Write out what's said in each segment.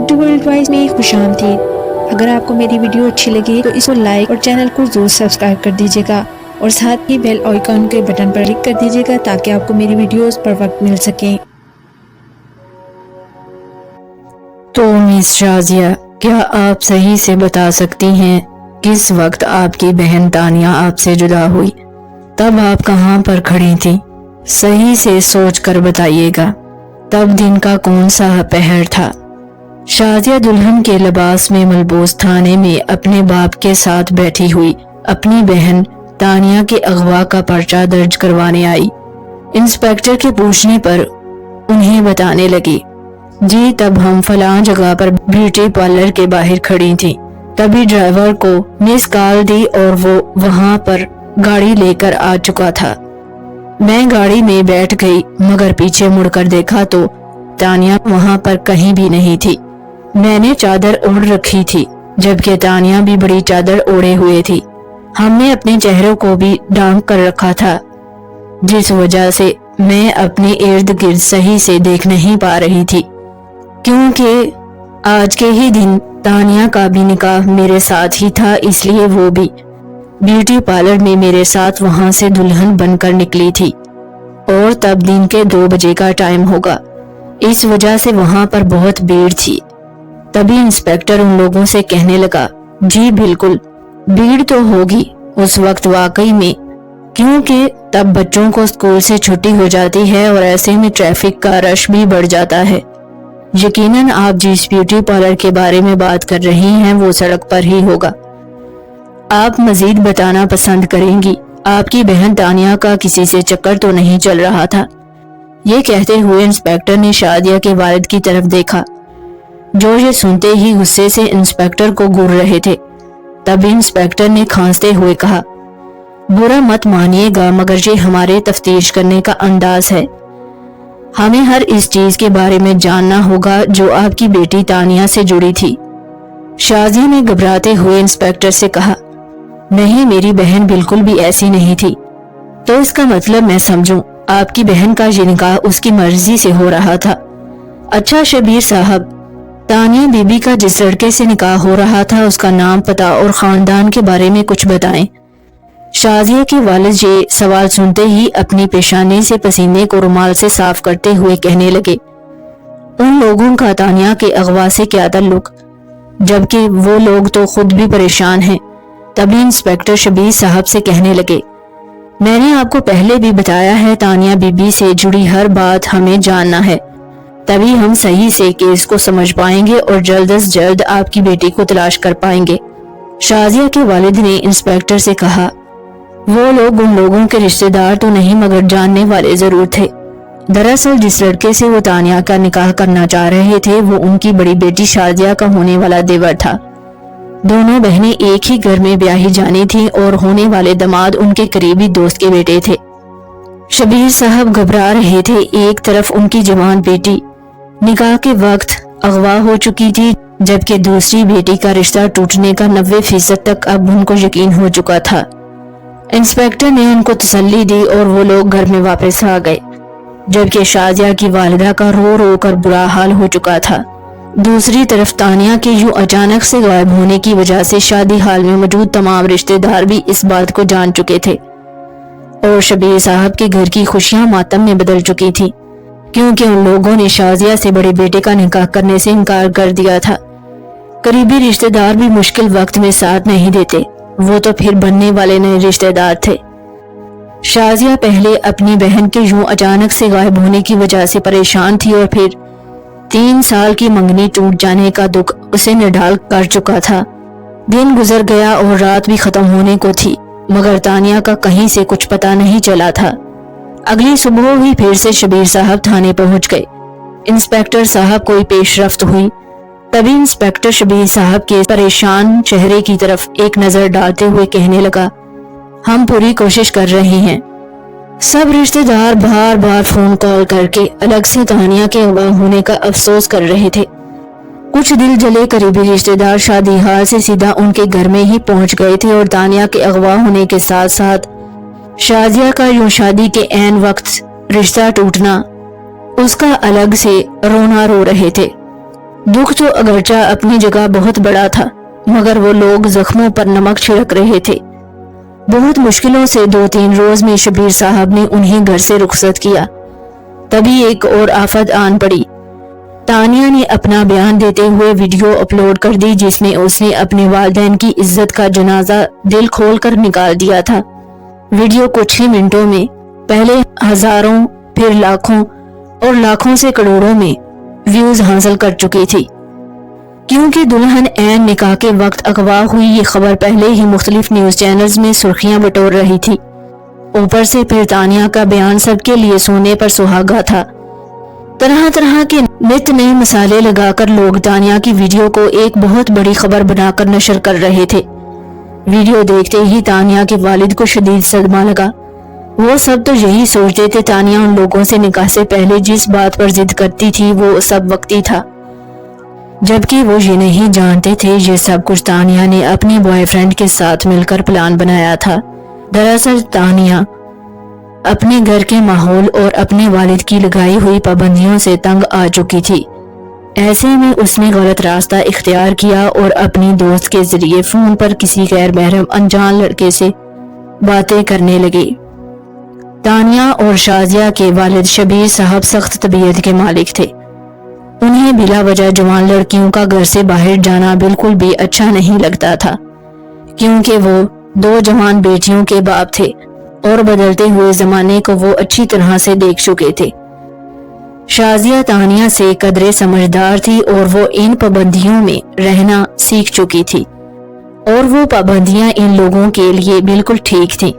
Urdu world wise میں خوشامدید۔ اگر آپ کو میری ویڈیو اچھی لگے تو اس کو لائک اور چینل کو ضرور سبسکرائب کر دیجیے گا اور ساتھ ہی بیل آئیکن کے بٹن پر کلک کر دیجیے گا تاکہ آپ کو میری ویڈیوز پر وقت مل سکیں۔ تو مس شازیہ، کیا آپ صحیح سے بتا سکتی ہیں کس وقت آپ کی بہن تانیہ آپ سے جدا ہوئی؟ تب آپ کہاں پر کھڑی تھی؟ صحیح سے سوچ کر بتائیے گا۔ تب دن کا کون سا پہر تھا؟ شازیہ دلہن کے لباس میں ملبوس تھانے میں اپنے باپ کے ساتھ بیٹھی ہوئی اپنی بہن تانیہ کے اغوا کا پرچہ درج کروانے آئی۔ انسپیکٹر کے پوچھنے پر انہیں بتانے لگی، جی تب ہم فلاں جگہ پر بیوٹی پارلر کے باہر کھڑی تھیں، تبھی ڈرائیور کو مس کال دی اور وہ وہاں پر گاڑی لے کر آ چکا تھا۔ میں گاڑی میں بیٹھ گئی مگر پیچھے مڑ کر دیکھا تو تانیہ وہاں پر کہیں بھی نہیں تھی۔ میں نے چادر اوڑھ رکھی تھی جبکہ تانیہ بھی بڑی چادر اوڑھے ہوئے تھی۔ ہم نے اپنے چہروں کو بھی ڈھانپ کر رکھا تھا جس وجہ سے میں اپنے ارد گرد صحیح سے دیکھ نہیں پا رہی تھی، کیونکہ آج کے ہی دن تانیہ کا بھی نکاح میرے ساتھ ہی تھا، اس لیے وہ بھی بیوٹی پارلر میں میرے ساتھ وہاں سے دلہن بن کر نکلی تھی اور تب دن کے 2 بجے کا ٹائم ہوگا، اس وجہ سے وہاں پر بہت بھیڑ تھی۔ تبھی انسپیکٹر ان لوگوں سے کہنے لگا، جی بالکل بھیڑ تو ہوگی اس وقت واقعی میں، کیونکہ تب بچوں کو اسکول سے چھٹی ہو جاتی ہے اور ایسے میں ٹریفک کا رش بھی بڑھ جاتا ہے۔ یقیناً آپ جس بیوٹی پارلر کے بارے میں بات کر رہی ہیں وہ سڑک پر ہی ہوگا۔ آپ مزید بتانا پسند کریں گی آپ کی بہن تانیہ کا کسی سے چکر تو نہیں چل رہا تھا؟ یہ کہتے ہوئے انسپیکٹر نے شازیہ کے والد کی طرف دیکھا جو یہ سنتے ہی غصے سے انسپیکٹر کو گھور رہے تھے۔ تب انسپیکٹر نے کھانستے ہوئے کہا، برا مت مانیے گا مگر یہ ہمارے تفتیش کرنے کا انداز ہے، ہمیں ہر اس چیز کے بارے میں جاننا ہوگا جو آپ کی بیٹی تانیہ سے جڑی تھی۔ شازیہ نے گھبراتے ہوئے انسپیکٹر سے کہا، نہیں میری بہن بالکل بھی ایسی نہیں تھی۔ تو اس کا مطلب میں سمجھوں آپ کی بہن کا یہ نکاح اس کی مرضی سے ہو رہا تھا؟ اچھا شبیر صاحب، تانیہ بی بی کا جس لڑکے سے نکاح ہو رہا تھا اس کا نام پتہ اور خاندان کے بارے میں کچھ بتائیں۔ شازیہ کے والد یہ سوال سنتے ہی اپنی پیشانی سے پسینے کو رومال سے صاف کرتے ہوئے کہنے لگے، ان لوگوں کا تانیہ کے اغوا سے کیا تعلق، جبکہ وہ لوگ تو خود بھی پریشان ہیں۔ تبھی انسپیکٹر شبیر صاحب سے کہنے لگے، میں نے آپ کو پہلے بھی بتایا ہے تانیہ بی بی سے جڑی ہر بات ہمیں جاننا ہے، تبھی ہم صحیح سے کیس کو سمجھ پائیں گے اور جلد از جلد آپ کی بیٹی کو تلاش کر پائیں گے۔ شازیہ کے والد نے انسپیکٹر سے کہا، وہ لوگ ان لوگوں کے رشتہ دار تو نہیں مگر جاننے والے ضرور تھے۔ دراصل جس لڑکے سے وہ تانیہ کا نکاح کرنا چاہ رہے تھے وہ ان کی بڑی بیٹی شازیہ کا ہونے والا دیور تھا۔ دونوں بہنیں ایک ہی گھر میں بیاہی جانی تھیں اور ہونے والے داماد ان کے قریبی دوست کے بیٹے تھے۔ شبیر صاحب گھبرا رہے تھے، ایک طرف ان کی جوان بیٹی نکاح کے وقت اغوا ہو چکی تھی جبکہ دوسری بیٹی کا رشتہ ٹوٹنے کا 90% تک اب ان کو یقین ہو چکا تھا۔ انسپیکٹر نے ان کو تسلی دی اور وہ لوگ گھر میں واپس آ گئے جبکہ شازیہ کی والدہ کا رو رو کر برا حال ہو چکا تھا۔ دوسری طرف تانیہ کے یوں اچانک سے غائب ہونے کی وجہ سے شادی حال میں موجود تمام رشتہ دار بھی اس بات کو جان چکے تھے اور شبیر صاحب کے گھر کی خوشیاں ماتم میں بدل چکی تھی، کیونکہ ان لوگوں نے شازیہ سے بڑے بیٹے کا نکاح کرنے سے انکار کر دیا تھا۔ قریبی رشتہ دار بھی مشکل وقت میں ساتھ نہیں دیتے، وہ تو پھر بننے والے نئے رشتہ دار تھے۔ شازیہ پہلے اپنی بہن کے یوں اچانک سے غائب ہونے کی وجہ سے پریشان تھی اور پھر 3 سال کی منگنی ٹوٹ جانے کا دکھ اسے نڈال کر چکا تھا۔ دن گزر گیا اور رات بھی ختم ہونے کو تھی مگر تانیہ کا کہیں سے کچھ پتہ نہیں چلا تھا۔ اگلی صبح ہی پھر سے شبیر صاحب تھانے پہنچ گئے۔ انسپیکٹر صاحب کوئی پیش رفت ہوئی؟ تبھی انسپیکٹر شبیر صاحب کے پریشان چہرے کی طرف ایک نظر ڈالتے ہوئے کہنے لگا، ہم پوری کوشش کر رہے ہیں۔ سب رشتہ دار بار بار فون کال کر کے الگ سے تانیہ کے اغوا ہونے کا افسوس کر رہے تھے۔ کچھ دل جلے قریبی رشتہ دار شادی حال سے سیدھا ان کے گھر میں ہی پہنچ گئے تھے اور تانیہ کے اغوا ہونے کے ساتھ ساتھ شازیہ کا یوں شادی کے عین وقت رشتہ ٹوٹنا، اس کا الگ سے رونا رو رہے تھے۔ दुख तो अगरचा अपनी जगह बहुत बड़ा था, मगर वो लोग जख्मों पर नमक छिड़क रहे थे। बहुत मुश्किलों से 2-3 रोज में शबीर साहब ने उन्हें घर से रुखसत किया। तभी एक और आफत आन पड़ी। तानिया ने अपना बयान देते हुए वीडियो अपलोड कर दी, जिसमें उसने अपने वालिदैन की इज्जत का जनाजा दिल खोल कर निकाल दिया था। वीडियो कुछ ही मिनटों में पहले हजारों, फिर लाखों और लाखों से करोड़ों में व्यूज हासिल कर चुकी थी। क्योंकि दुल्हन ऐन निकाह के वक्त अगवा हुई ये खबर पहले ही मुख्तलिफ न्यूज चैनल्स में सुर्खियां बटोर रही थी। ऊपर से फिर तानिया का बयान सबके लिए सोने पर सुहागा था। तरह तरह के नित नए मसाले लगाकर लोग तानिया की वीडियो को एक बहुत बड़ी खबर बनाकर नशर कर रहे थे। वीडियो देखते ही तानिया के वालिद को शदीद सदमा लगा। वो सब तो यही सोचते थे तानिया उन लोगों से निकाह से पहले जिस बात पर जिद करती थी वो सब वक्ती था, जबकि वो ये नहीं जानते थे ये सब कुछ तानिया ने अपने बॉयफ्रेंड के साथ मिलकर प्लान बनाया था। दरअसल तानिया अपने घर के माहौल और अपने वालिद की लगाई हुई पाबंदियों से तंग आ चुकी थी। ऐसे में उसने गलत रास्ता इख्तियार किया और अपनी दोस्त के जरिए फोन पर किसी गैर महरम अनजान लड़के से बातें करने लगी। तानिया और शाजिया के वालिद शबीर साहब सख्त तबीयत के मालिक थे। उन्हें बिला वजह जवान लड़कियों का घर से बाहर जाना बिल्कुल भी अच्छा नहीं लगता था, क्योंकि वो 2 जवान बेटियों के बाप थे और बदलते हुए जमाने को वो अच्छी तरह से देख चुके थे। शाजिया तानिया से कदरे समझदार थी और वो इन पाबंदियों में रहना सीख चुकी थी और वो पाबंदियां इन लोगों के लिए बिल्कुल ठीक थीं।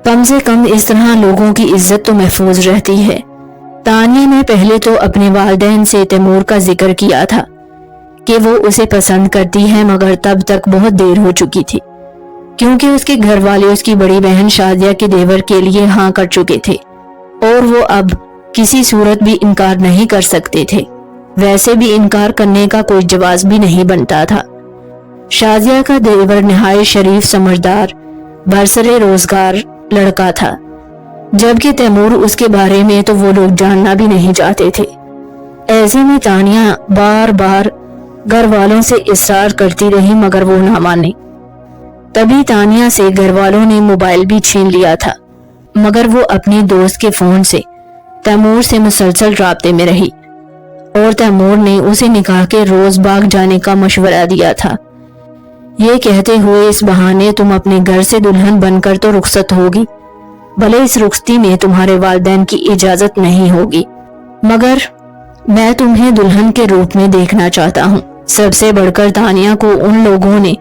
कम से कम इस तरह लोगों की इज्जत तो महफूज रहती है। तानिया ने पहले तो अपने वालिदैन से तैमूर का जिक्र किया था कि वो उसे पसंद करती है, मगर तब तक बहुत देर हो चुकी थी, क्योंकि उसके घर वाले उसकी बड़ी बहन शाजिया के देवर के लिए हाँ कर चुके थे और वो अब किसी सूरत भी इनकार नहीं कर सकते थे। वैसे भी इनकार करने का कोई जवाब भी नहीं बनता था। शाजिया का देवर निहायत शरीफ, समझदार, बरसरे रोजगार लड़का था, जबकि तैमूर उसके बारे में तो वो लोग जानना भी नहीं चाहते थे। ऐसे में तानिया बार बार घर वालों से इसरार करती रही, मगर वो ना माने। तभी तानिया से घर वालों ने मोबाइल भी छीन लिया था, मगर वो अपनी दोस्त के फोन से तैमूर से मुसलसल राब्ते में रही और तैमूर ने उसे निकाह के रोज बाग जाने का मशवरा दिया था, ये कहते हुए इस बहाने तुम अपने घर से दुल्हन बनकर तो रुखसत होगी, भले इस रुखसती में तुम्हारे वालिदैन की इजाजत नहीं होगी, मगर मैं तुम्हें दुल्हन के रूप में देखना चाहता हूँ। सबसे बढ़कर तानिया को उन लोगों ने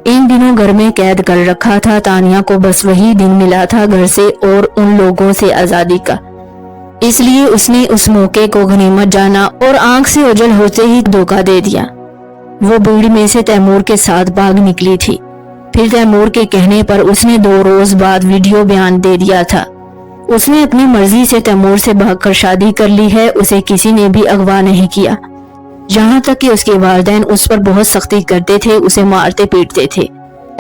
इन दिनों घर में कैद कर रखा था। तानिया को बस वही दिन मिला था घर से और उन लोगों से आजादी का, इसलिए उसने उस मौके को गनीमत जाना और आंख से ओझल होते ही धोखा दे दिया। वो भीड़ में से तैमूर के साथ भाग निकली थी। फिर तैमूर के कहने पर उसने 2 रोज बाद वीडियो बयान दे दिया था। उसने अपनी मर्जी से तैमूर से भागकर शादी कर ली है, उसे किसी ने भी अगवा नहीं किया। यहाँ तक कि उसके वालिदैन उस पर बहुत सख्ती करते थे, उसे मारते पीटते थे।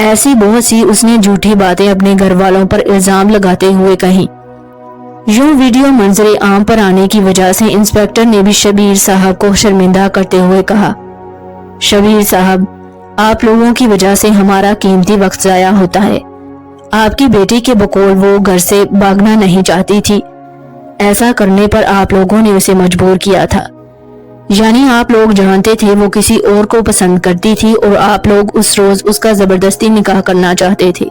ऐसी बहुत सी उसने झूठी बातें अपने घर वालों पर इल्जाम लगाते हुए कही। यूं वीडियो मंजरे आम पर आने की वजह से इंस्पेक्टर ने भी शबीर साहब को शर्मिंदा करते हुए कहा, शबीर साहब, आप लोगों की वजह से हमारा कीमती वक्त जाया होता है। आपकी बेटी के बकौल वो घर से भागना नहीं चाहती थी, ऐसा करने पर आप लोगों ने उसे मजबूर किया था। यानी आप लोग जानते थे वो किसी और को पसंद करती थी और आप लोग उस रोज उसका जबरदस्ती निकाह करना चाहते थे,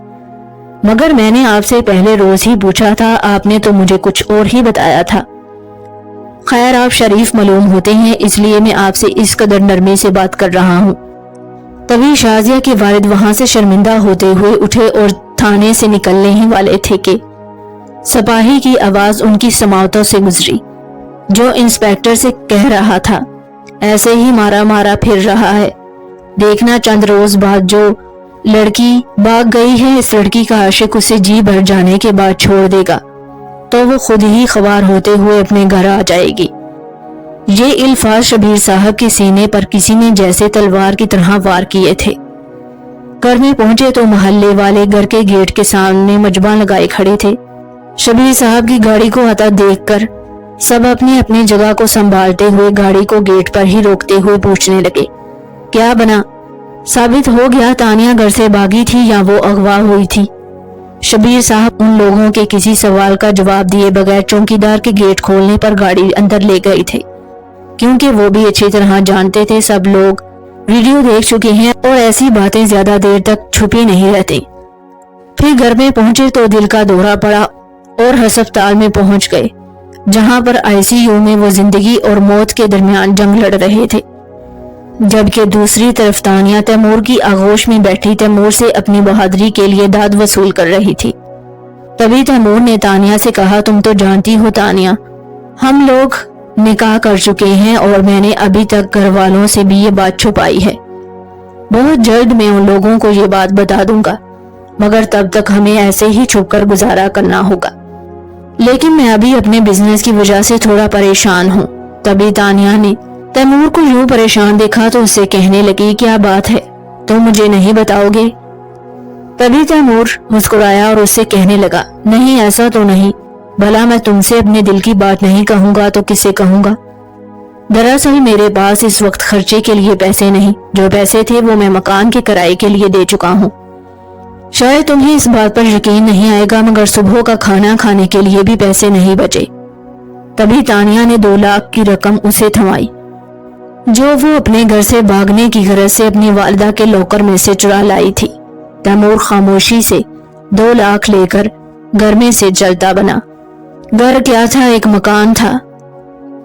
मगर मैंने आपसे पहले रोज ही पूछा था, आपने तो मुझे कुछ और ही बताया था। खैर, आप शरीफ मालूम होते हैं, इसलिए मैं आपसे इस कदर नरमी से बात कर रहा हूँ। तभी शाजिया के वालिद वहां से शर्मिंदा होते हुए उठे और थाने से निकलने ही वाले थे कि सिपाही की आवाज उनकी समातों से गुजरी, जो इंस्पेक्टर से कह रहा था, ऐसे ही मारा मारा फिर रहा है। देखना चंद रोज बाद जो लड़की भाग गई है, इस लड़की का आशिक उसे जी भर जाने के बाद छोड़ देगा तो वो खुद ही खवार होते हुए अपने घर आ जाएगी। ये इल्फाज शबीर साहब के सीने पर किसी ने जैसे तलवार की तरह वार किए थे। घर में पहुंचे तो मोहल्ले वाले घर के गेट के सामने मजबा लगाए खड़े थे। शबीर साहब की गाड़ी को आता देखकर सब अपनी अपनी जगह को संभालते हुए गाड़ी को गेट पर ही रोकते हुए पूछने लगे, क्या बना? साबित हो गया तानिया घर से भागी थी या वो अगवा हुई थी। शबीर साहब उन लोगों के किसी सवाल का जवाब दिए बगैर चौकीदार के गेट खोलने पर गाड़ी अंदर ले गए थे, क्योंकि वो भी अच्छी तरह जानते थे सब लोग वीडियो देख चुके हैं और ऐसी बातें ज्यादा देर तक छुपी नहीं रहती। फिर घर में पहुंचे तो दिल का दौरा पड़ा और अस्पताल में पहुंच गए, जहां पर आईसीयू में वो जिंदगी और मौत के दरमियान जंग लड़ रहे थे। जबकि दूसरी तरफ तानिया तैमूर की आगोश में बैठी तैमूर से अपनी बहादुरी के लिए दाद वसूल कर रही थी। तभी तैमूर ने तानिया से कहा, तुम तो जानती हो तानिया, हम लोग निकाह कर चुके हैं और मैंने अभी तक घर वालों से भी ये बात छुपाई है। बहुत जल्द मैं उन लोगों को ये बात बता दूंगा, मगर तब तक हमें ऐसे ही छुपकर गुजारा करना होगा। लेकिन मैं अभी अपने बिजनेस की वजह से थोड़ा परेशान हूँ। तभी तानिया ने तैमूर को यूं परेशान देखा तो उससे कहने लगी, क्या बात है, तुम मुझे नहीं बताओगे? तभी तैमूर मुस्कुराया और उससे कहने लगा, नहीं ऐसा तो नहीं, भला मैं तुमसे अपने दिल की बात नहीं कहूंगा तो किसे कहूंगा? दरअसल मेरे पास इस वक्त खर्चे के लिए पैसे नहीं, जो पैसे थे वो मैं मकान के किराए के लिए दे चुका हूँ। शायद तुम्हें इस बात पर यकीन नहीं आएगा, मगर सुबह का खाना खाने के लिए भी पैसे नहीं बचे। तभी तानिया ने 2 लाख की रकम उसे थमाई, जो वो अपने घर से भागने की गरज से अपनी वालिदा के लॉकर में से चुरा लाई थी। तैमूर खामोशी से 2 लाख लेकर घर में से चलता बना। घर क्या था? एक मकान था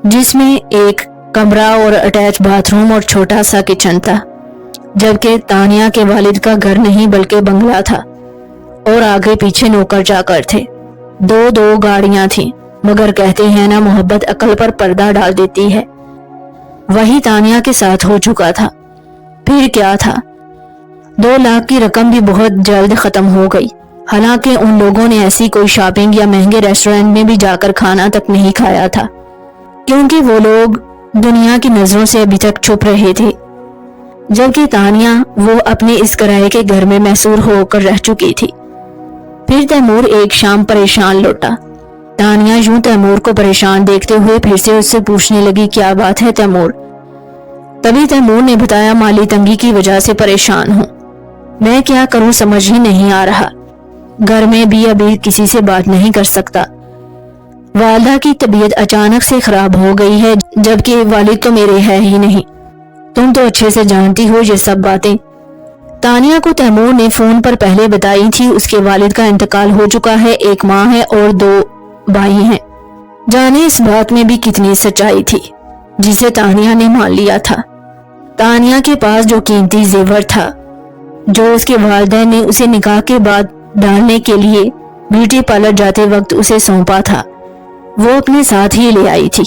जिसमें एक कमरा और अटैच बाथरूम और छोटा सा किचन था, जबकि तानिया के वालिद का घर नहीं बल्कि बंगला था और आगे पीछे नौकर चाकर थे। 2 गाड़ियां थीं, मगर कहते हैं ना, मोहब्बत अकल पर पर्दा डाल देती है। वही तानिया के साथ हो चुका था। फिर क्या था? 2 लाख की रकम भी बहुत जल्द खत्म हो गई। हालांकि उन लोगों ने ऐसी कोई शॉपिंग या महंगे रेस्टोरेंट में भी जाकर खाना तक नहीं खाया था, क्योंकि वो लोग दुनिया की नजरों से अभी तक छुप रहे थे। जबकि तानिया वो अपने इस किराए के घर में मैसूर होकर रह चुकी थी। फिर तैमूर एक शाम परेशान लौटा। तानिया यूं तैमूर को परेशान देखते हुए फिर से उससे पूछने लगी, क्या बात है तैमूर? तभी तैमूर ने बताया, माली तंगी की वजह से परेशान हूँ, मैं क्या करूँ समझ ही नहीं आ रहा। घर में भी अभी किसी से बात नहीं कर सकता। वालिदा की तबीयत अचानक से खराब हो गई है, जबकि वालिद तो मेरे है ही नहीं। तुम तो अच्छे से जानती हो ये सब बातें। तानिया को तैमूर ने फोन पर पहले बताई थी। उसके वालिद का इंतकाल हो चुका है, एक माँ है और 2 भाई हैं। जाने इस बात में भी कितनी सच्चाई थी, जिसे तानिया ने मान लिया था। तानिया के पास जो कीमती जेवर था, जो उसके वालिदैन ने उसे निकाह के बाद डालने के लिए ब्यूटी पार्लर जाते वक्त उसे सौंपा था, वो अपने साथ ही ले आई थी,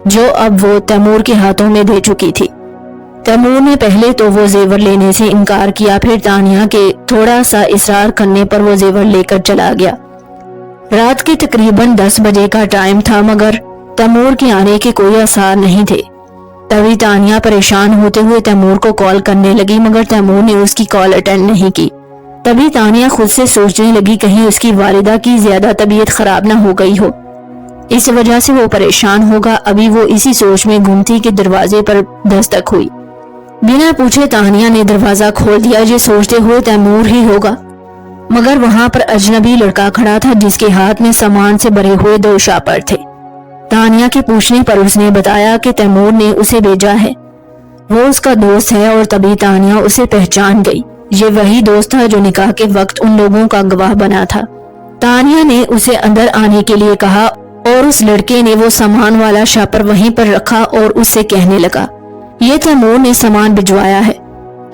जो अब वो तैमूर के हाथों में दे चुकी थी। तैमूर ने पहले तो वो जेवर लेने से इनकार किया, फिर तानिया के थोड़ा सा इसरार करने पर वो जेवर लेकर चला गया। रात के तकरीबन 10 बजे का टाइम था, मगर तैमूर के आने के कोई आसार नहीं थे। तभी तानिया परेशान होते हुए तैमूर को कॉल करने लगी, मगर तैमूर ने उसकी कॉल अटेंड नहीं की। तभी तानिया खुद से सोचने लगी, कहीं उसकी वालिदा की ज्यादा तबीयत खराब ना हो गई हो, इस वजह से वो परेशान होगा। अभी वो इसी सोच में घूम थी कि दरवाजे पर दस्तक हुई। बिना पूछे तानिया ने दरवाजा खोल दिया, ये सोचते हुए तैमूर ही होगा, मगर वहां पर अजनबी लड़का खड़ा था, जिसके हाथ में सामान से भरे हुए 2 शापर थे। तानिया के पूछने पर उसने बताया कि तैमूर ने उसे भेजा है, वो उसका दोस्त है। और तभी तानिया उसे पहचान गई, ये वही दोस्त था जो निकाह के वक्त उन लोगों का गवाह बना था। तानिया ने उसे अंदर आने के लिए कहा और उस लड़के ने वो सामान वाला शापर वहीं पर रखा और उससे कहने लगा, ये तैमूर ने सामान भिजवाया है,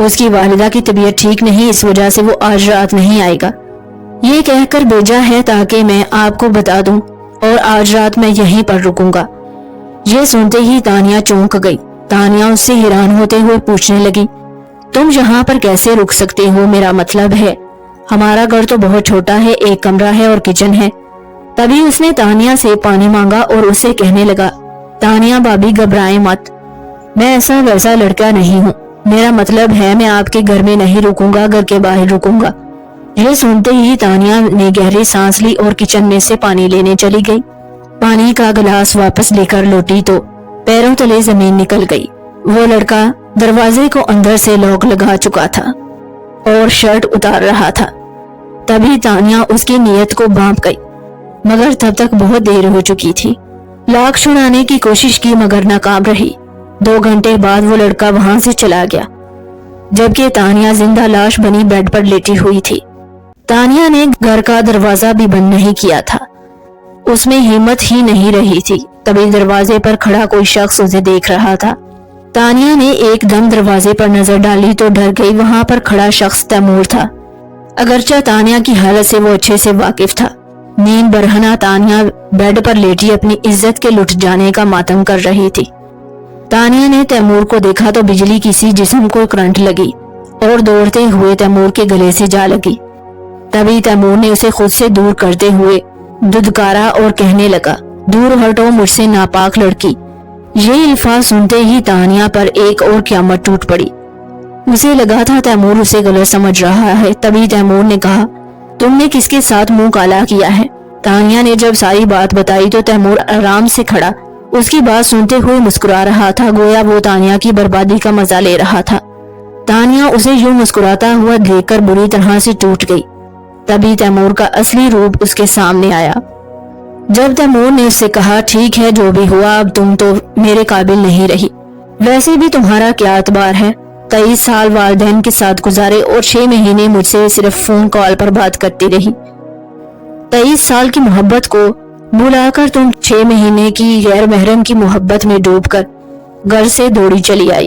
उसकी वालिदा की तबीयत ठीक नहीं, इस वजह से वो आज रात नहीं आएगा। ये कहकर भेजा है ताकि मैं आपको बता दूं और आज रात मैं यहीं पर रुकूंगा। ये सुनते ही तानिया चौंक गई। तानिया उससे हैरान होते हुए पूछने लगी, तुम यहाँ पर कैसे रुक सकते हो? मेरा मतलब है, हमारा घर तो बहुत छोटा है, एक कमरा है और किचन है। तभी उसने तानिया से पानी मांगा और उसे कहने लगा, तानिया भाभी घबराएं मत, मैं ऐसा वैसा लड़का नहीं हूँ, मेरा मतलब है मैं आपके घर में नहीं रुकूंगा, घर के बाहर रुकूंगा। ये सुनते ही तानिया ने गहरी सांस ली और किचन में से पानी लेने चली गई। पानी का गिलास वापस लेकर लौटी तो पैरों तले जमीन निकल गई। वो लड़का दरवाजे को अंदर से लॉक लगा चुका था और शर्ट उतार रहा था। तभी तानिया उसकी नीयत को भांप गई, मगर तब तक बहुत देर हो चुकी थी। लॉक छुड़ाने की कोशिश की मगर नाकाम रही। 2 घंटे बाद वो लड़का वहां से चला गया, जबकि तानिया जिंदा लाश बनी बेड पर लेटी हुई थी। तानिया ने घर का दरवाजा भी बंद नहीं किया था, उसमें हिम्मत ही नहीं रही थी। तभी दरवाजे पर खड़ा कोई शख्स उसे देख रहा था। तानिया ने एकदम दरवाजे पर नजर डाली तो डर गई। वहां पर खड़ा शख्स तैमूर था। अगरचे तानिया की हालत से वो अच्छे से वाकिफ था। नींद बरहना तानिया बेड पर लेटी अपनी इज्जत के लुट जाने का मातम कर रही थी। तानिया ने तैमूर को देखा तो बिजली किसी जिस्म को करंट लगी और दौड़ते हुए तैमूर के गले से जा लगी। तभी तैमूर ने उसे खुद से दूर करते हुए दुदकारा और कहने लगा, दूर हटो मुझसे नापाक लड़की। ये अल्फाज सुनते ही तानिया पर एक और क़यामत टूट पड़ी। उसे लगा था तैमूर उसे गलत समझ रहा है। तभी तैमूर ने कहा, तुमने किसके साथ मुंह काला किया है? तानिया ने जब सारी बात बताई तो तैमूर आराम से खड़ा उसकी बात सुनते हुए मुस्कुरा रहा था, गोया वो तानिया की बर्बादी का मजा ले रहा था। तानिया उसे यूं मुस्कुराता हुआ देखकर बुरी तरह से टूट गई। तभी तैमूर का असली रूप उसके सामने आया। जब तैमूर ने उससे कहा, ठीक है जो भी हुआ, अब तुम तो मेरे काबिल नहीं रही। वैसे भी तुम्हारा क्या एतबार है? 23 साल वालिदैन के साथ गुजारे और 6 महीने मुझसे सिर्फ फोन कॉल पर बात करती रही। 23 साल की मोहब्बत को बुलाकर तुम 6 महीने की गैर महरम की मोहब्बत में डूबकर घर से दौड़ी चली आई।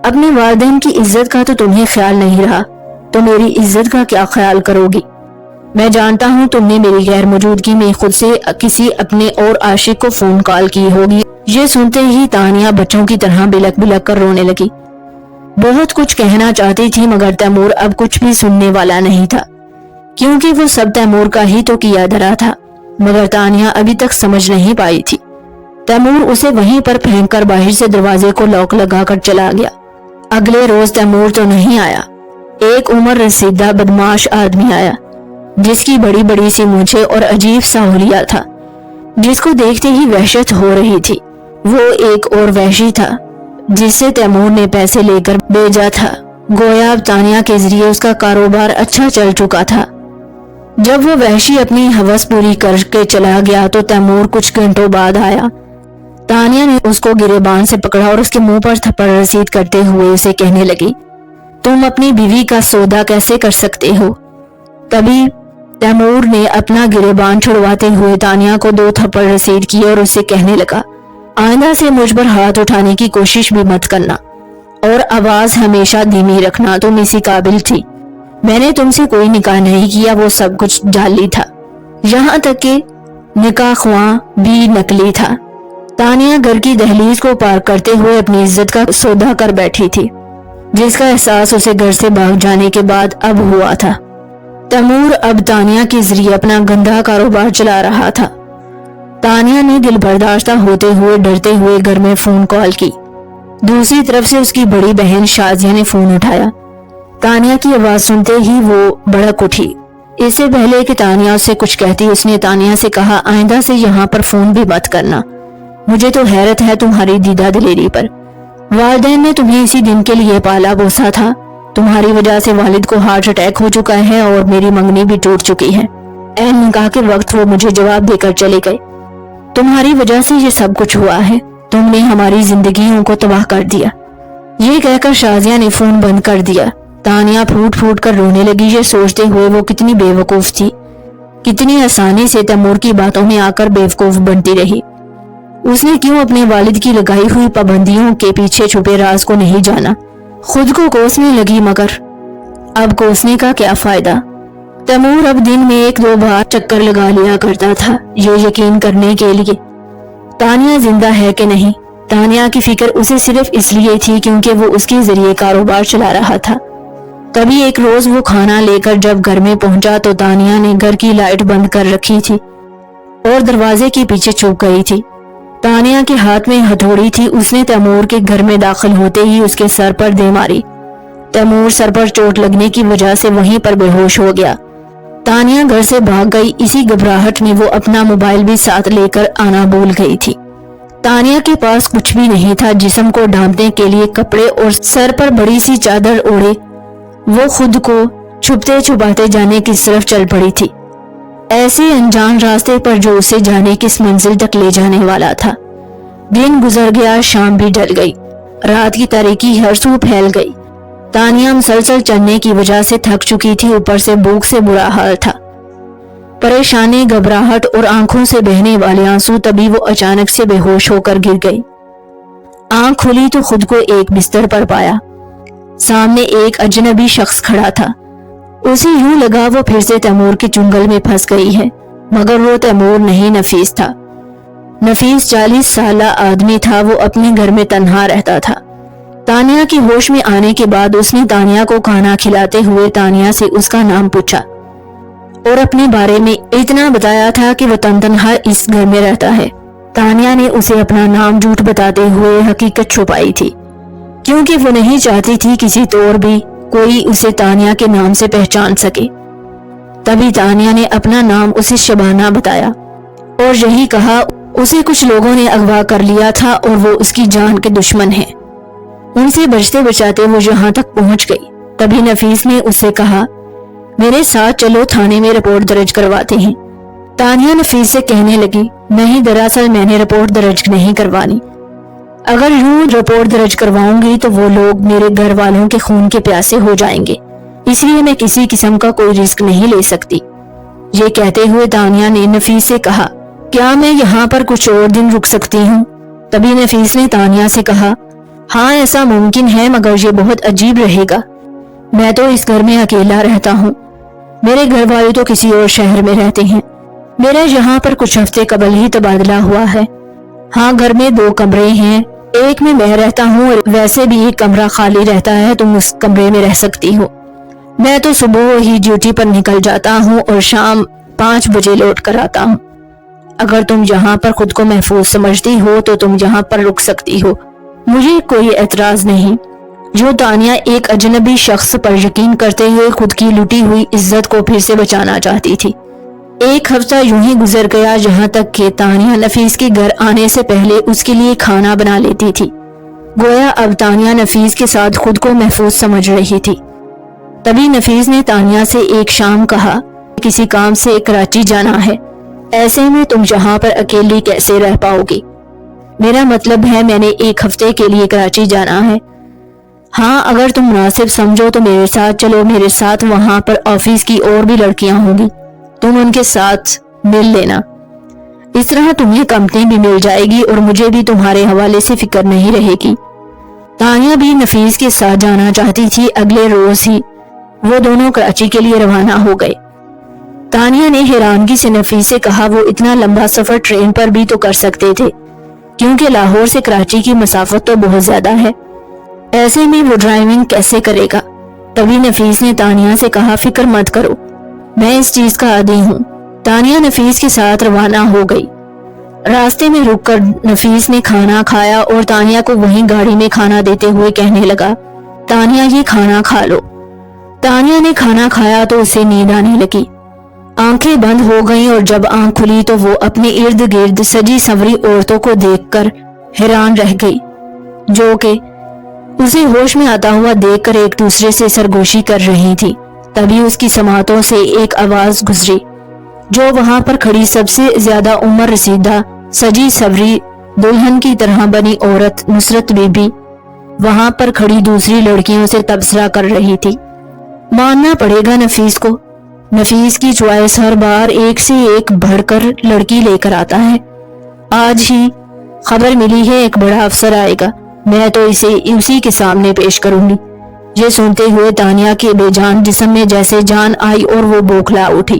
अपने वालिदैन की इज्जत का तो तुम्हें ख्याल नहीं रहा, तो मेरी इज्जत का क्या ख्याल करोगी? मैं जानता हूँ तुमने मेरी गैर मौजूदगी में खुद से किसी अपने और आशिक को फोन कॉल की होगी। ये सुनते ही तानिया बच्चों की तरह बिलक बिलक कर रोने लगी। बहुत कुछ कहना चाहती थी मगर तैमूर अब कुछ भी सुनने वाला नहीं था, क्योंकि वो सब तैमूर का ही तो किया धरा था। मगर तानिया अभी तक समझ नहीं पाई थी। तैमूर उसे वहीं पर फेंककर बाहर से दरवाजे को लॉक लगाकर चला गया। अगले रोज तैमूर तो नहीं आया। एक उम्र रसीदा बदमाश आदमी आया, जिसकी बड़ी बड़ी सी मूंछें और अजीब सा हुलिया था, जिसको देखते ही वहशत हो रही थी। वो एक और वहशी था जिससे तैमूर ने पैसे लेकर भेजा था। गोया अब तानिया के जरिए उसका कारोबार अच्छा चल चुका था। जब वो वहशी अपनी हवस पूरी करके चला गया तो तैमूर कुछ घंटों बाद आया। तानिया ने उसको गिरेबान से पकड़ा और उसके मुंह पर थप्पड़ रसीद करते हुए उसे कहने लगी, तुम अपनी बीवी का सौदा कैसे कर सकते हो? तभी तैमूर ने अपना गिरेबान छुड़वाते हुए तानिया को 2 थप्पड़ रसीद किए और उससे कहने लगा, आइंदा से मुझ पर हाथ उठाने की कोशिश भी मत करना और आवाज हमेशा धीमी रखना। तुम इसी काबिल थी। मैंने तुमसे कोई निकाह नहीं किया, वो सब कुछ जाली था, यहाँ तक कि निकाह ख्वां भी नकली था। तानिया घर की दहलीज को पार करते हुए अपनी इज्जत का सौदा कर बैठी थी, जिसका एहसास उसे घर से भाग जाने के बाद अब हुआ था। तैमूर अब तानिया के जरिए अपना गंदा कारोबार चला रहा था। तानिया ने दिल बर्दाश्त होते हुए डरते हुए घर में फोन कॉल की। दूसरी तरफ से उसकी बड़ी बहन शाजिया ने फोन उठाया। तानिया की आवाज सुनते ही वो भड़क उठी। इससे पहले कि तानिया उससे कुछ कहती, उसने तानिया से कहा, आइंदा से यहाँ पर फोन भी मत करना। मुझे तो हैरत है तुम्हारी दीदा दिलेरी पर। वालिदैन ने तुम्हें इसी दिन के लिए पाला पोसा था। तुम्हारी वजह से वालिद को हार्ट अटैक हो चुका है और मेरी मंगनी भी टूट चुकी है। ऐन निकाह के वक्त वो मुझे जवाब देकर चले गए। तुम्हारी वजह से ये सब कुछ हुआ है। तुमने हमारी जिंदगियों को तबाह कर दिया। ये कहकर शाजिया ने फोन बंद कर दिया। तानिया फूट फूट कर रोने लगी। ये सोचते हुए वो कितनी बेवकूफ थी, कितनी आसानी से तैमूर की बातों में आकर बेवकूफ बनती रही। उसने क्यों अपने वालिद की लगाई हुई पाबंदियों के पीछे छुपे राज को नहीं जाना। खुद को कोसने लगी, मगर अब कोसने का क्या फायदा। तैमूर अब दिन में 1-2 बार चक्कर लगा लिया करता था, ये यकीन करने के लिए तानिया जिंदा है कि नहीं। तानिया की फिक्र उसे सिर्फ इसलिए थी क्योंकि वो उसके जरिए कारोबार चला रहा था। तभी एक रोज वो खाना लेकर जब घर में पहुंचा तो तानिया ने घर की लाइट बंद कर रखी थी और दरवाजे के पीछे छुप गई थी। तानिया के हाथ में हथौड़ी थी। उसने तैमूर के घर में दाखिल होते ही उसके सर पर दे मारी। तैमूर सर पर चोट लगने की वजह से वहीं पर बेहोश हो गया। तानिया घर से भाग गई। इसी घबराहट में वो अपना मोबाइल भी साथ लेकर आना भूल गई थी। तानिया के पास कुछ भी नहीं था। जिस्म को ढांपने के लिए कपड़े और सर पर बड़ी सी चादर ओढ़े वो खुद को छुपते छुपाते जाने की तरफ चल पड़ी थी, ऐसे अनजान रास्ते पर जो उसे जाने किस मंजिल तक ले जाने वाला था। दिन गुजर गया, शाम भी ढल गई, रात की तारीकी हर सू फैल गई। तानिया मुसलसल चलने की वजह से थक चुकी थी, ऊपर से भूख से बुरा हाल था। परेशानी, घबराहट और आंखों से बहने वाले आंसू। तभी वो अचानक से बेहोश होकर गिर गई। आंख खुली तो खुद को एक बिस्तर पर पाया। सामने एक अजनबी शख्स खड़ा था। उसे यूं लगा वो फिर से तैमूर के चुंगल में फंस गई है, मगर वो तैमूर नहीं, नफीस था। नफीस 40 साल आदमी था। वो अपने घर में तन्हा रहता था। तानिया की होश में आने के बाद उसने तानिया को खाना खिलाते हुए तानिया से उसका नाम पूछा और अपने बारे में इतना बताया था कि वो तनहा इस घर में रहता है। तानिया ने उसे अपना नाम झूठ बताते हुए हकीकत छुपाई थी, क्योंकि वो नहीं चाहती थी किसी तौर भी कोई उसे तानिया के नाम से पहचान सके। तभी तानिया ने अपना नाम उसे शबाना बताया और यही कहा उसे कुछ लोगों ने अगवा कर लिया था और वो उसकी जान के दुश्मन है। उनसे बचते बचाते वो यहाँ तक पहुंच गई। तभी नफीस ने उससे कहा, मेरे साथ चलो, थाने में रिपोर्ट दर्ज करवाते हैं। तानिया नफीस से कहने लगी, नहीं, दरअसल मैंने रिपोर्ट दर्ज नहीं करवानी। अगर यूं रिपोर्ट दर्ज करवाऊंगी तो वो लोग मेरे घर वालों के खून के प्यासे हो जाएंगे, इसलिए मैं किसी किस्म का कोई रिस्क नहीं ले सकती। ये कहते हुए तानिया ने नफीस से कहा, क्या मैं यहाँ पर कुछ और दिन रुक सकती हूँ? तभी नफीस ने तानिया से कहा, हाँ ऐसा मुमकिन है, मगर ये बहुत अजीब रहेगा। मैं तो इस घर में अकेला रहता हूँ, मेरे घर वाले तो किसी और शहर में रहते हैं। मेरा यहाँ पर कुछ हफ्ते कबल ही तबादला हुआ है। हाँ, घर में 2 कमरे हैं, एक में मैं रहता हूँ और वैसे भी एक कमरा खाली रहता है, तुम उस कमरे में रह सकती हो। मैं तो सुबह ही ड्यूटी पर निकल जाता हूँ और शाम 5 बजे लौट कर आता हूँ। अगर तुम यहाँ पर खुद को महफूज समझती हो तो तुम यहाँ पर रुक सकती हो, मुझे कोई एतराज नहीं। जो तानिया एक अजनबी शख्स पर यकीन करते हुए खुद की लुटी हुई इज्जत को फिर से बचाना चाहती थी। 1 हफ्ता यूं ही गुजर गया, यहाँ तक कि तानिया नफीस के घर आने से पहले उसके लिए खाना बना लेती थी। गोया अब तानिया नफीस के साथ खुद को महफूज समझ रही थी। तभी नफीस ने तानिया से एक शाम कहा, किसी काम से कराची जाना है, ऐसे में तुम यहाँ पर अकेली कैसे रह पाओगी? मेरा मतलब है मैंने 1 हफ्ते के लिए कराची जाना है। हाँ, अगर तुम मुनासिब समझो तो मेरे साथ चलो। मेरे साथ वहाँ पर ऑफिस की और भी लड़कियां होंगी, तुम उनके साथ मिल लेना। इस तरह तुम्हें कंपनी भी मिल जाएगी और मुझे भी तुम्हारे हवाले से फिक्र नहीं रहेगी। तानिया भी नफीस के साथ जाना चाहती थी। अगले रोज ही वो दोनों कराची के लिए रवाना हो गए। तानिया ने हैरानगी से नफीस से कहा, वो इतना लंबा सफर ट्रेन पर भी तो कर सकते थे, क्योंकि लाहौर से कराची की मसाफत तो बहुत ज्यादा है, ऐसे में वो ड्राइविंग कैसे करेगा? तभी नफीस ने तानिया से कहा, फिक्र मत करो, मैं इस चीज का आदी हूँ। तानिया नफीस के साथ रवाना हो गई। रास्ते में रुककर नफीस ने खाना खाया और तानिया को वहीं गाड़ी में खाना देते हुए कहने लगा, तानिया ये खाना खा लो। तानिया ने खाना खाया तो उसे नींद आने लगी। आंखें बंद हो गईं और जब आंख खुली तो वो अपने इर्द गिर्द सजी संवरी औरतों को देखकर हैरान रह गई, जो कि उसे होश में आता हुआ देखकर एक दूसरे से सरगोशी कर रही थी। तभी उसकी समातों से एक आवाज गुजरी, जो वहां पर खड़ी सबसे ज्यादा उम्र रसीदा सजी सवरी दुल्हन की तरह बनी औरत नुसरत बीबी वहां पर खड़ी दूसरी लड़कियों से तबसरा कर रही थी। मानना पड़ेगा नफीस को, नफीस की च्वाइस हर बार एक से एक बढ़कर लड़की लेकर आता है। आज ही खबर मिली है एक बड़ा अफसर आएगा, मैं तो इसे उसी के सामने पेश करूंगी। ये सुनते हुए तानिया के बेजान जिस्म में जैसे जान आई और वो बौखला उठी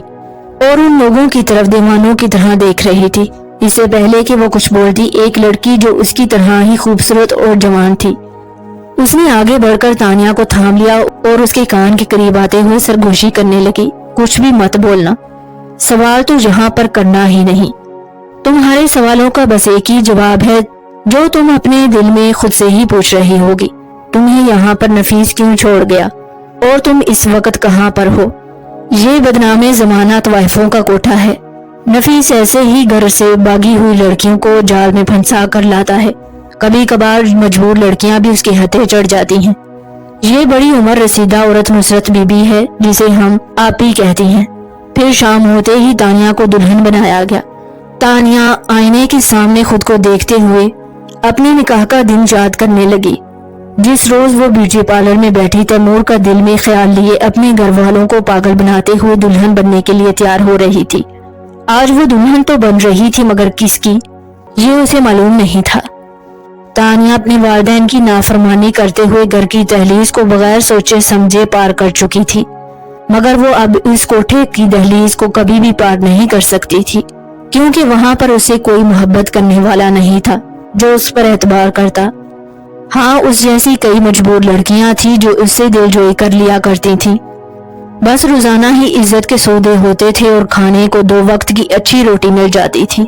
और उन लोगों की तरफ दीवानों की तरह देख रही थी। इससे पहले कि वो कुछ बोलती, एक लड़की जो उसकी तरह ही खूबसूरत और जवान थी, उसने आगे बढ़कर तानिया को थाम लिया और उसके कान के करीब आते हुए सरगोशी करने लगी, कुछ भी मत बोलना, सवाल तो यहाँ पर करना ही नहीं। तुम्हारे सवालों का बस एक ही जवाब है जो तुम अपने दिल में खुद से ही पूछ रही होगी, तुम्हें यहाँ पर नफीस क्यों छोड़ गया और तुम इस वक्त कहाँ पर हो? یہ بدنام زمانہ طوائفوں کا کوٹھا ہے۔ نفیس ایسے ہی گھر سے باغی ہوئی لڑکیوں کو جال میں پھنسا کر لاتا ہے، کبھی کبھار مجبور لڑکیاں بھی اس کے ہتھے چڑھ جاتی ہیں۔ یہ بڑی عمر رسیدہ عورت نصرت بی بی ہے جسے ہم آپی کہتی ہیں۔ پھر شام ہوتے ہی تانیہ کو دلہن بنایا گیا۔ تانیہ آئینے کے سامنے خود کو دیکھتے ہوئے اپنے نکاح کا دن یاد کرنے لگی۔ جس روز وہ بیوٹی پارلر میں بیٹھی تیمور کا دل میں خیال لیے اپنے گھر والوں کو پاگل بناتے ہوئے دلہن بننے کے لیے تیار ہو رہی تھی۔ آج وہ دلہن تو بن رہی تھی مگر کس کی، یہ اسے معلوم نہیں تھا۔ تانیہ اپنے والدین کی نافرمانی کرتے ہوئے گھر کی دہلیز کو بغیر سوچے سمجھے پار کر چکی تھی، مگر وہ اب اس کوٹھے کی دہلیز کو کبھی بھی پار نہیں کر سکتی تھی، کیونکہ وہاں پر اسے کوئی محبت کرنے والا نہیں تھا جو اس پر اعتبار کرتا۔ ہاں، اس جیسی کئی مجبور لڑکیاں تھیں جو اس سے دل جوئی کر لیا کرتی تھیں، بس روزانہ ہی عزت کے سودے ہوتے تھے اور کھانے کو 2 وقت کی اچھی روٹی مل جاتی تھی۔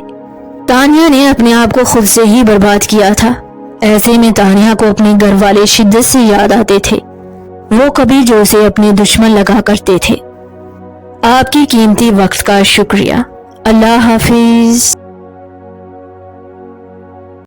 تانیہ نے اپنے آپ کو خود سے ہی برباد کیا تھا۔ ایسے میں تانیہ کو اپنے گھر والے شدت سے یاد آتے تھے، وہ کبھی جو اسے اپنے دشمن لگا کرتے تھے۔ آپ کی قیمتی وقت کا شکریہ۔ اللہ حافظ۔